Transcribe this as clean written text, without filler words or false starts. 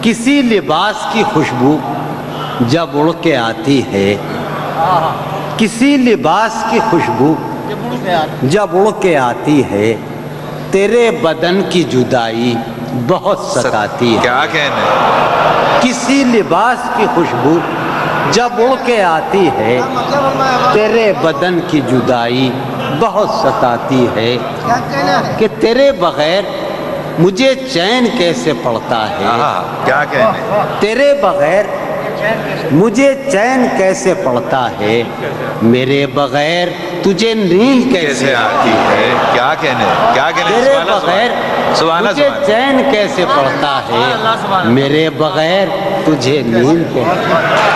किसी लिबास की खुशबू जब उड़ के आती है, किसी लिबास की खुशबू जब उड़ के आती है, तेरे बदन की जुदाई बहुत सताती है। क्या कहने, किसी लिबास की खुशबू जब उड़ के आती है, तेरे बदन की जुदाई बहुत सताती है कि तेरे बगैर मुझे चैन कैसे पड़ता है। क्या कहने, तेरे बगैर मुझे चैन कैसे पड़ता है, मेरे बगैर तुझे नींद कैसे आती है। क्या कहने, क्या कहने, तेरे बगैर मुझे चैन कैसे पड़ता है, मेरे बगैर तुझे नींद कैसे